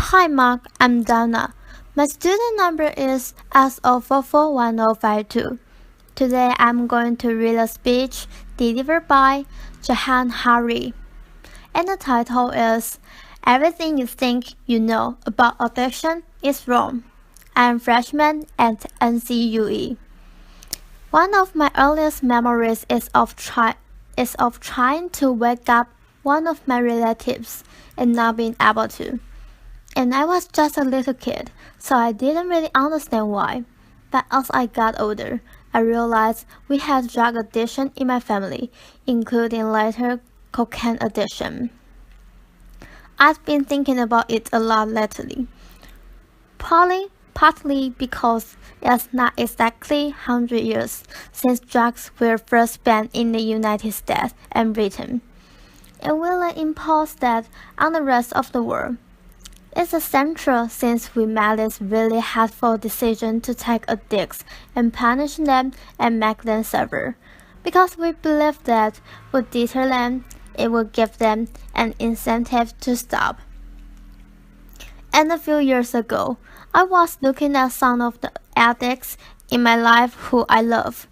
Hi Mark, I'm Donna. My student number is S0441052. Today I'm going to read a speech delivered by Johann. And the title is Everything You Think You Know About Addiction is Wrong. I'm freshman at NCUE. One of my earliest memories is of trying to wake up one of my relatives and not being able to. And I was just a little kid, so I didn't really understand why. But as I got older, I realized we had drug addiction in my family, including later cocaine addiction. I've been thinking about it a lot lately, partly because it's not exactly 100 years since drugs were first banned in the United States and Britain, and will it impose that on the rest of the world. It's essential since we made this really hateful decision to take addicts and punish them and make them suffer, because we believe that would deter them, it would give them an incentive to stop. And a few years ago, I was looking at some of the addicts in my life who I love,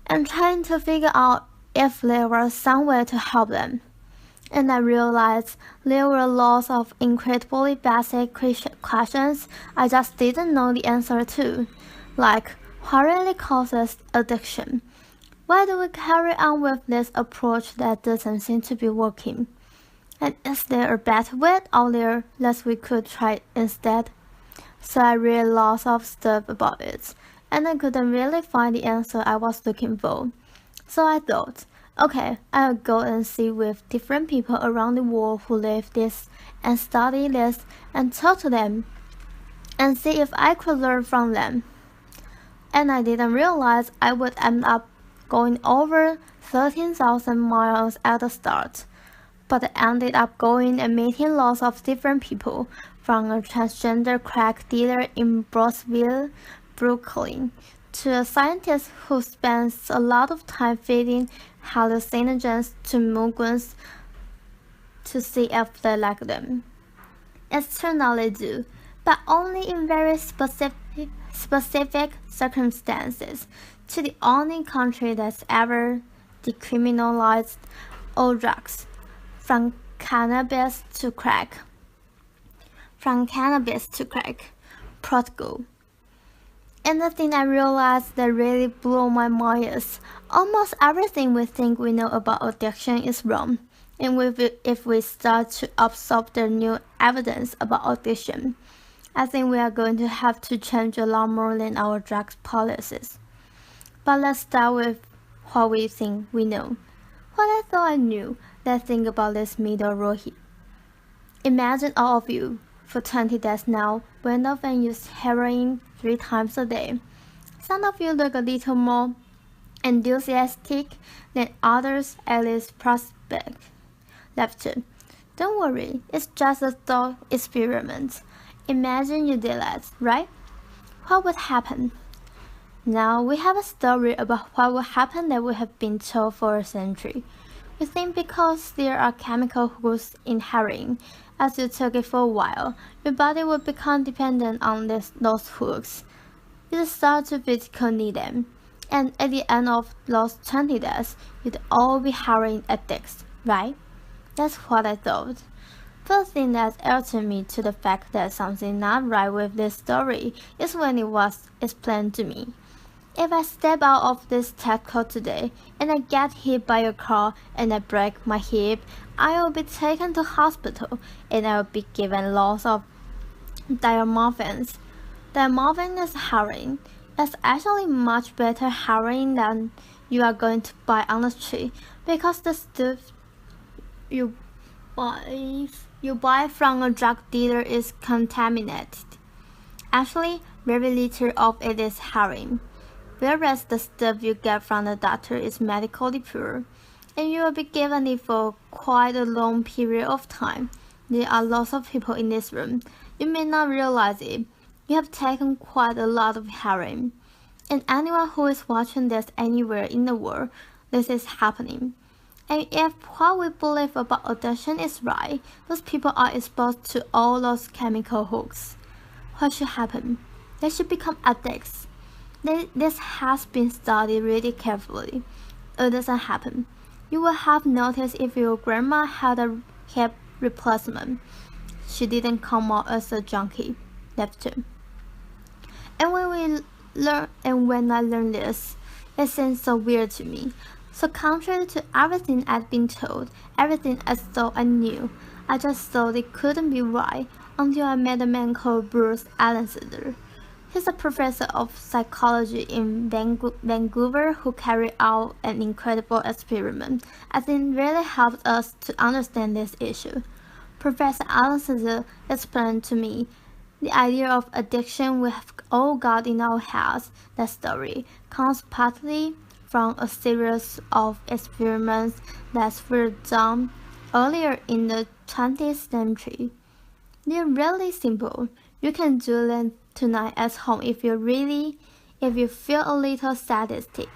and trying to figure out if there was some way to help them. And I realized there were lots of incredibly basic questions I just didn't know the answer to, like what really causes addiction? Why do we carry on with this approach that doesn't seem to be working? And is there a better way out there that we could try instead? So I read lots of stuff about it, and I couldn't really find the answer I was looking for. So I thought, okay, I'll go and see with different people around the world who live this and study this and talk to them and see if I could learn from them. And I didn't realize I would end up going over 13,000 miles at the start. But I ended up going and meeting lots of different people, from a transgender crack dealer in Brownsville, Brooklyn, to a scientist who spends a lot of time feeding hallucinogens to muggles to see if they like them. It's turned out they do, but only in very specific circumstances, to the only country that's ever decriminalized all drugs, from cannabis to crack. Portugal. And the thing I realized that really blew my mind is almost everything we think we know about addiction is wrong. And if we start to absorb the new evidence about addiction, I think we are going to have to change a lot more than our drug policies. But let's start with what we think we know. What I thought I knew, let's think about this middle row here. Imagine all of you for 20 days now went off and used heroin 3 times a day. Some of you look a little more enthusiastic than others, at least prospect. Left. Don't worry, it's just a thought experiment. Imagine you did that, right? What would happen? Now we have a story about what would happen that we have been told for a century. We think because there are chemical hooks in heroin, as you took it for a while, your body will become dependent on those hooks. You start to physically need them, and at the end of those 20 days, you'd all be heroin addicts, right? That's what I thought. First thing that alerted me to the fact that something not right with this story is when it was explained to me. If I step out of this taco today and I get hit by a car and I break my hip, I will be taken to hospital and I will be given lots of diamorphins. Diamorphin is heroin. It's actually much better heroin than you are going to buy on the street, because the stuff you buy from a drug dealer is contaminated. Actually, very little of it is heroin, whereas the stuff you get from the doctor is medically pure, and you will be given it for quite a long period of time. There are lots of people in this room. You may not realize it. You have taken quite a lot of heroin. And anyone who is watching this anywhere in the world, this is happening. And if what we believe about addiction is right, those people are exposed to all those chemical hooks. What should happen? They should become addicts. This has been studied really carefully. It doesn't happen. You will have noticed if your grandma had a hip replacement, she didn't come out as a junkie. That's true. And when I learned this, it seemed so weird to me. So contrary to everything I'd been told, everything I thought I knew, I just thought it couldn't be right until I met a man called Bruce Allensider. He's a professor of psychology in Vancouver who carried out an incredible experiment. I think really helped us to understand this issue. Professor Allensider explained to me the idea of addiction we have all got in our heads. That story comes partly from a series of experiments that were done earlier in the 20th century. They're really simple. You can do them tonight at home if you feel a little sadistic.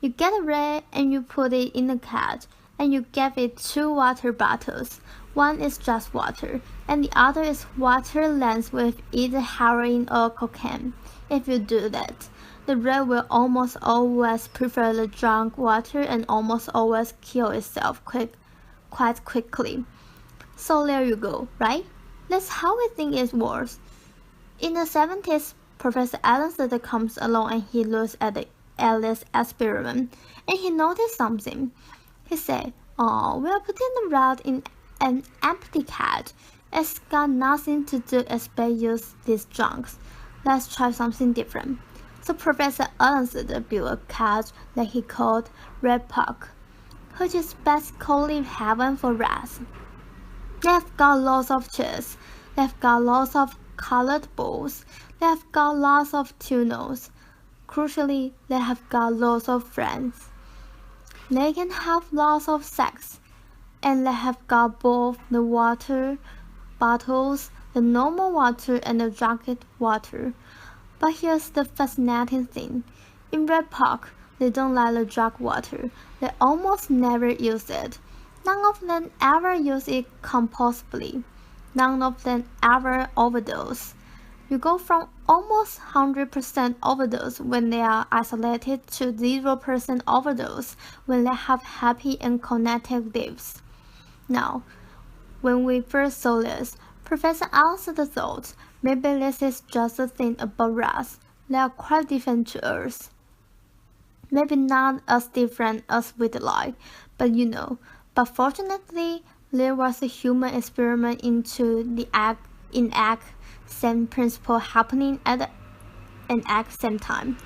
You get a rat and you put it in a cat and you give it 2 water bottles. One is just water and the other is water laced with either heroin or cocaine. If you do that, the rat will almost always prefer the drunk water and almost always kill itself quite quickly. So there you go, right? That's how we think it works. In the 70s, Professor Allensider comes along and he looks at this experiment and he noticed something. He said, "Oh, we are putting the rat in an empty cat. It's got nothing to do except use these junks. Let's try something different." So Professor Allensider built a cat that he called Red Puck, which is basically heaven for rats. They've got lots of cheese. They've got lots of colored balls. They've got lots of tunnels. Crucially, they have got lots of friends. They can have lots of sex. And they have got both the water bottles, the normal water and the drugged water. But here's the fascinating thing. In Red Park, they don't like the drug water. They almost never use it. None of them ever use it compulsively. None of them ever overdose. You go from almost 100% overdose when they are isolated to 0% overdose when they have happy and connected lives. Now, when we first saw this, Professor Allensider thought maybe this is just a thing about rats. They are quite different to us. Maybe not as different as we'd like, but But fortunately, there was a human experiment into the exact same principle happening at an exact same time.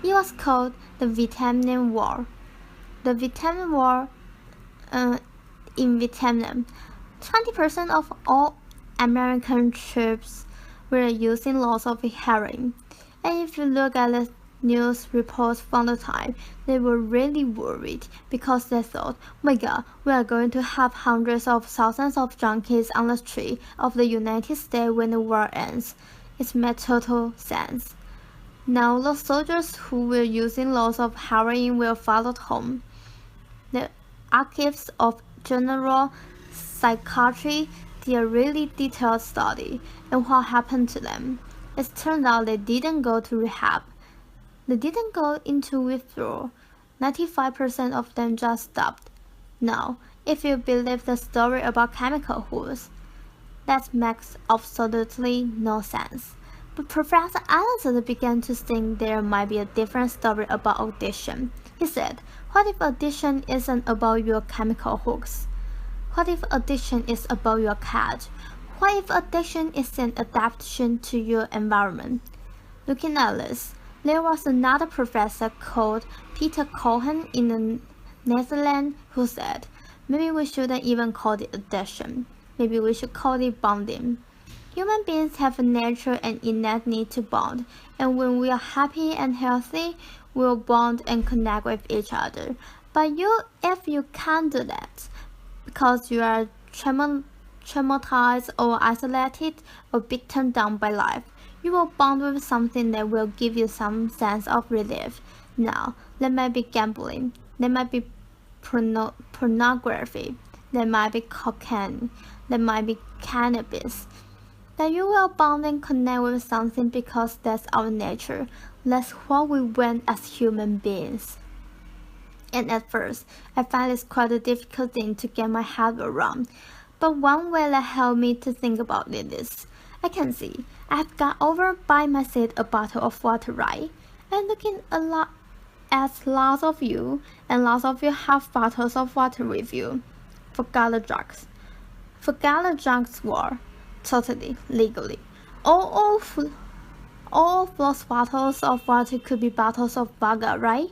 It was called the Vietnam War. The Vietnam War in Vietnam, 20% of all American troops were using lots of heroin. And if you look at the news reports from the time, they were really worried because they thought, my God, we are going to have hundreds of thousands of junkies on the street of the United States when the war ends. It made total sense. Now the soldiers who were using lots of heroin were followed home. The archives of General Psychiatry did a really detailed study on what happened to them. It turned out they didn't go to rehab. They didn't go into withdrawal. 95% of them just stopped. Now, if you believe the story about chemical hooks, that makes absolutely no sense. But Professor Allensider began to think there might be a different story about addiction. He said, what if addiction isn't about your chemical hooks? What if addiction is about your cat? What if addiction is an adaptation to your environment? Looking at this, there was another professor called Peter Cohen in the Netherlands who said, maybe we shouldn't even call it addiction. Maybe we should call it bonding. Human beings have a natural and innate need to bond, and when we are happy and healthy, we will bond and connect with each other. But if you can't do that, because you are traumatized or isolated or beaten down by life, you will bond with something that will give you some sense of relief. Now, that might be gambling, that might be pornography, there might be cocaine, there might be cannabis. That you will bond and connect with something because that's our nature. That's what we want as human beings. And at first, I find this quite a difficult thing to get my head around. But one way that helped me to think about it is, I can see I've got over by my seat a bottle of water, right? And looking a lot at lots of you, and lots of you have bottles of water with you. Forgot the drugs. Forgot the drugs were totally legally. All of those bottles of water could be bottles of vodka, right?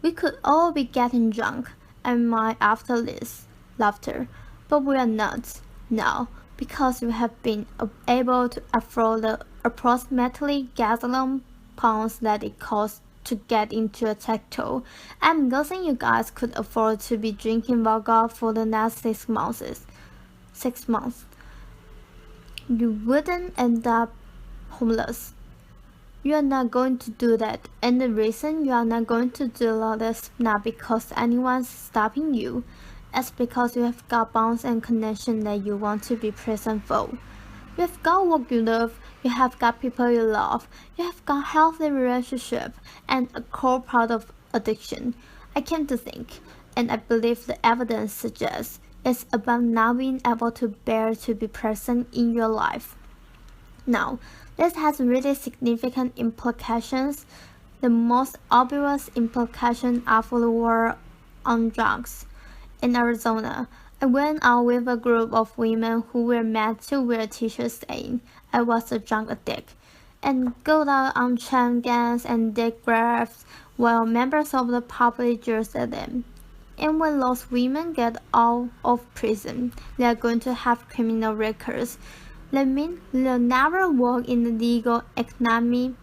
We could all be getting drunk, and might after this laughter, but we are not now because we have been able to afford the approximately gallon pounds that it costs to get into a tattoo. I'm guessing you guys could afford to be drinking vodka for the next 6 months. 6 months. You wouldn't end up homeless. You are not going to do that, and the reason you are not going to do that is not because anyone's stopping you. It's because you have got bonds and connection that you want to be present for. You have got work you love, you have got people you love, you have got healthy relationship, and a core part of addiction. I came to think, and I believe the evidence suggests, it's about not being able to bear to be present in your life. Now, this has really significant implications. The most obvious implications are for the war on drugs. In Arizona, I went out with a group of women who were made to wear t-shirts saying I was a drug addict, and go out on chain gangs and dig graves while members of the public jeered at them. And when those women get out of prison, they are going to have criminal records. That means they'll never work in the legal economy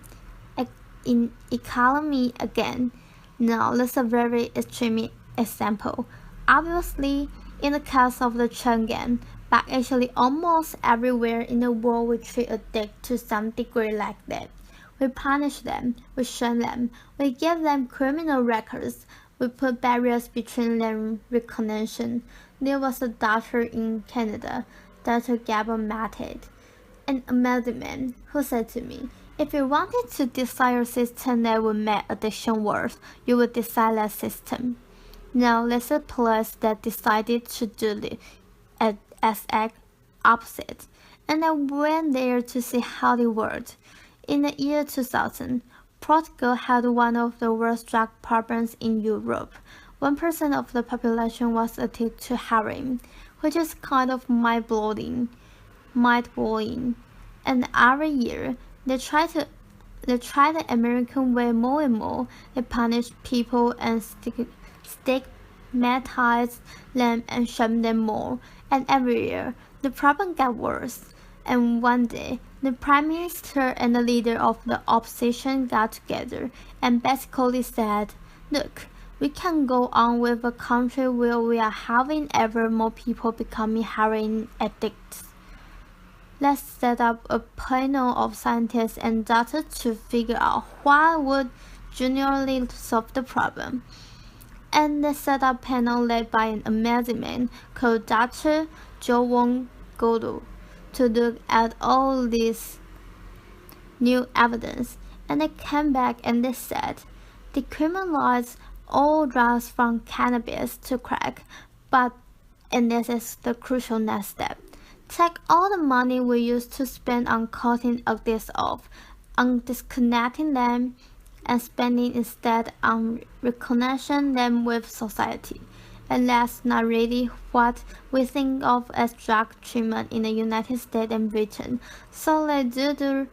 again. Now, that's a very extreme example. Obviously, in the case of the chain gang, but actually almost everywhere in the world we treat addicts to some degree like that. We punish them, we shame them, we give them criminal records, we put barriers between them recognition. There was a doctor in Canada, Dr. Gabor Matet, an amazing man, who said to me, if you wanted to design a system that would make addiction worse, you would design that system. Now, there's a place that decided to do the exact opposite, and I went there to see how it worked. In the year 2000, Portugal had one of the worst drug problems in Europe. 1% of the population was addicted to heroin, which is kind of mind-blowing. And every year, they try the American way more and more. They punish people and stigmatize them and shame them more. And every year, the problem got worse. And one day, the Prime Minister and the leader of the opposition got together and basically said, look, we can't go on with a country where we are having ever more people becoming heroin addicts. Let's set up a panel of scientists and doctors to figure out what would genuinely solve the problem. And they set up a panel led by an amazing man called Dr. Johann to look at all this new evidence, and they came back and they said, decriminalize all drugs from cannabis to crack, and this is the crucial next step, take all the money we used to spend on cutting addicts off, on disconnecting them, and spending instead on reconnecting them with society. And that's not really what we think of as drug treatment in the United States and Britain. So they do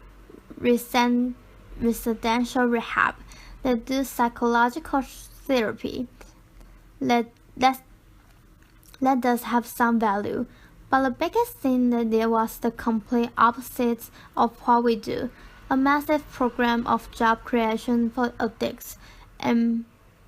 residential rehab, they do psychological therapy. That does have some value. But the biggest thing that there was the complete opposite of what we do. A massive program of job creation for addicts and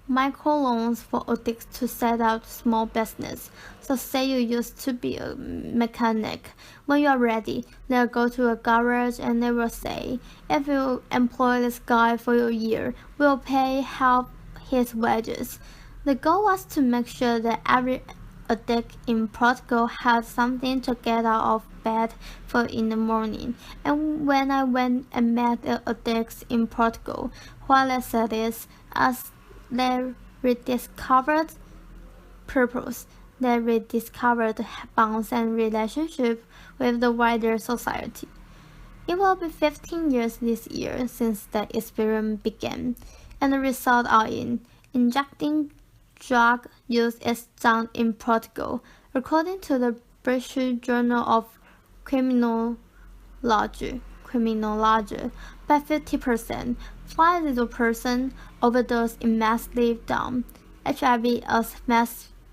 microloans for addicts to set up small business. So say you used to be a mechanic. When you are ready, they'll go to a garage and they will say, if you employ this guy for a year, we'll pay half his wages. The goal was to make sure that every addict in Portugal had something to get out of bed for in the morning. And when I went and met the addicts in Portugal, while I said this, as they rediscovered purpose, they rediscovered bonds and relationships with the wider society. It will be 15 years this year since the experiment began, and the results are in. Injecting drug use is down in Portugal, according to the British Journal of Criminology, by 50%, 50% overdose immensely down. HIV is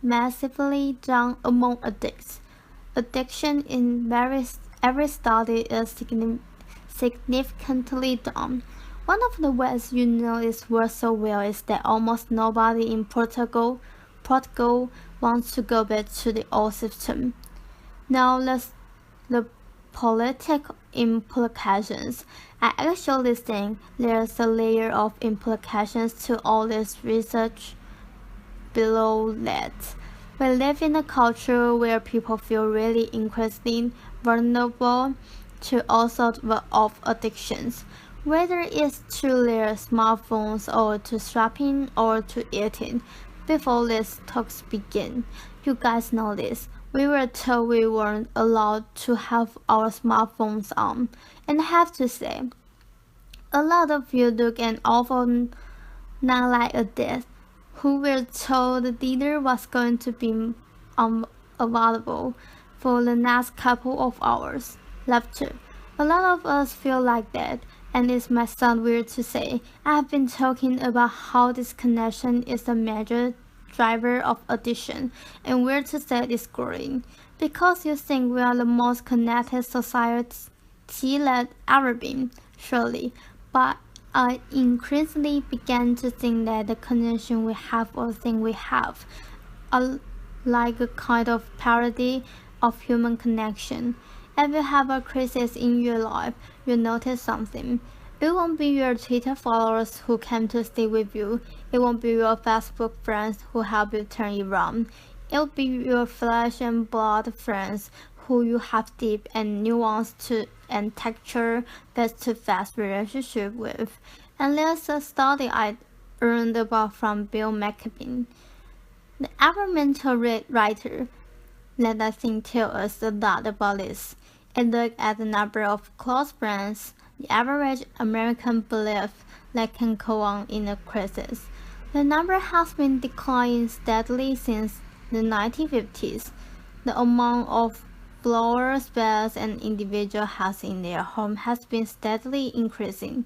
massively down among addicts. Addiction in every study is significantly down. One of the ways you know it works so well is that almost nobody in Portugal wants to go back to the old system. Now the political implications. I actually think there's a layer of implications to all this research below that. We live in a culture where people feel really increasingly vulnerable to all sorts of addictions, whether it's to their smartphones or to shopping or to eating. Before these talks begin, you guys know this. We were told we weren't allowed to have our smartphones on, and I have to say, a lot of you look an awful not like a death, who were told the dinner was going to be available for the next couple of hours. Laughter. A lot of us feel like that, and it might sound weird to say. I have been talking about how disconnection is a major driver of addiction, and weird to say it's growing. Because you think we are the most connected society that ever been, surely, but I increasingly began to think that the connection we have or thing we have are like a kind of parody of human connection. If you have a crisis in your life, you notice something. It won't be your Twitter followers who came to stay with you. It won't be your Facebook friends who help you turn it around. It'll be your flesh and blood friends who you have deep and nuanced and face-to-face relationship with. And there's a study I learned about from Bill McCabe, the environmental writer, that I think tells us a lot about this. It looked at the number of close friends the average American believes that can go on in a crisis. The number has been declining steadily since the 1950s. The amount of floor space an individual has in their home has been steadily increasing.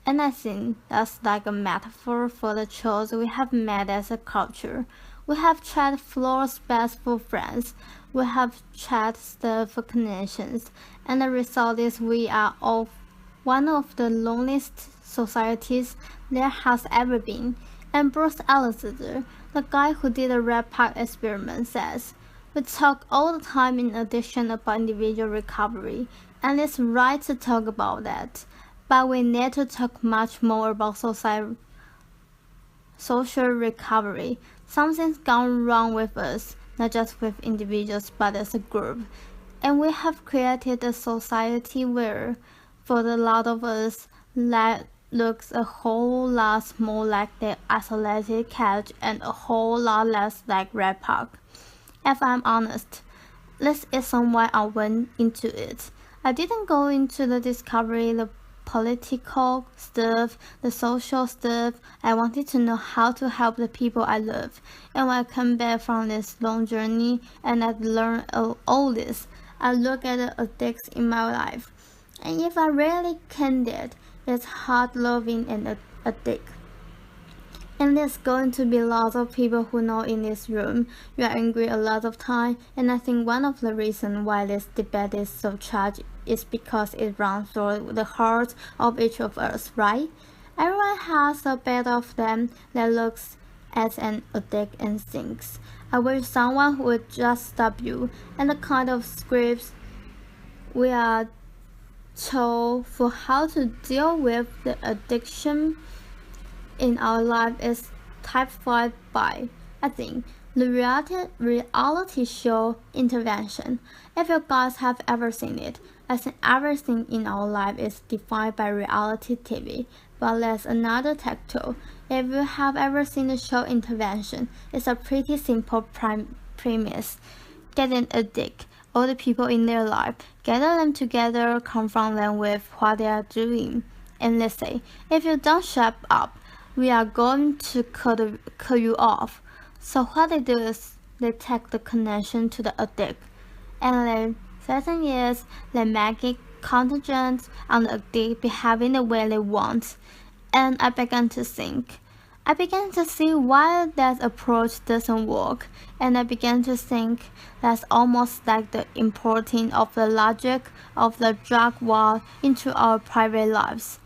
And I think that's like a metaphor for the choice we have made as a culture. We have traded floor space for friends. We have traded stuff for connections. And the result is we are one of the loneliest societies there has ever been. And Bruce Alexander, the guy who did the Red Park experiment, says, we talk all the time in addiction about individual recovery, and it's right to talk about that. But we need to talk much more about social recovery. Something's gone wrong with us, not just with individuals, but as a group. And we have created a society where, for a lot of us, life looks a whole lot more like the isolated couch and a whole lot less like Red Park. If I'm honest, this isn't why I went into it. I didn't go into the discovery, the political stuff, the social stuff. I wanted to know how to help the people I love. And when I come back from this long journey and I learned all this, I look at the addicts in my life. And if I really candid, it's hard loving an addict. And there's going to be lots of people who know in this room you are angry a lot of time, and I think one of the reasons why this debate is so tragic is because it runs through the heart of each of us, right? Everyone has a bit of them that looks at an addict and thinks, I wish someone would just stop you, and the kind of scripts we are told for how to deal with the addiction in our life is typified by, I think, the reality show Intervention. If you guys have ever seen it, I think everything in our life is defined by reality TV. But there's another tech tool. If you have ever seen the show Intervention, it's a pretty simple premise. Get an addict, all the people in their life, gather them together, confront them with what they are doing, and let's say, if you don't shut up, we are going to cut you off. So what they do is they take the connection to the addict, and then certain years they make it contingent on the addict behaving the way they want. And I began to see why that approach doesn't work, and I began to think that's almost like the importing of the logic of the drug war into our private lives.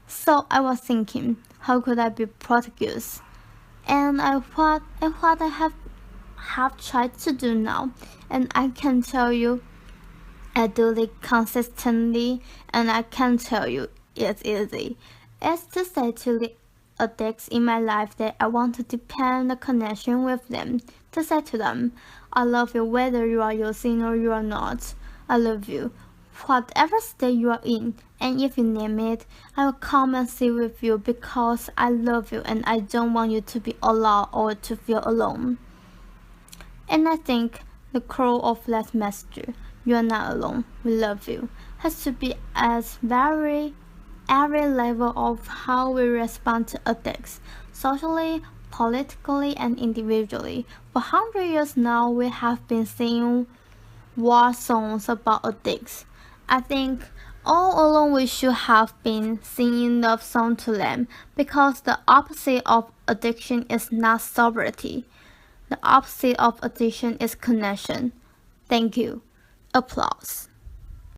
So I was thinking, how could I be Portuguese? And what I have tried to do now, and I can tell you, I do it consistently, and I can tell you it's easy. It's to say to the addicts in my life that I want to deepen the connection with them, to say to them, I love you whether you are using or you are not. I love you, whatever state you are in, and if you name it, I will come and sit with you because I love you and I don't want you to be alone or to feel alone. And I think the core of that message, you are not alone, we love you, has to be at every level of how we respond to addicts, socially, politically, and individually. For 100 years now, we have been singing war songs about addicts. I think all along we should have been singing love songs to them because the opposite of addiction is not sobriety. The opposite of addiction is connection. Thank you. Applause.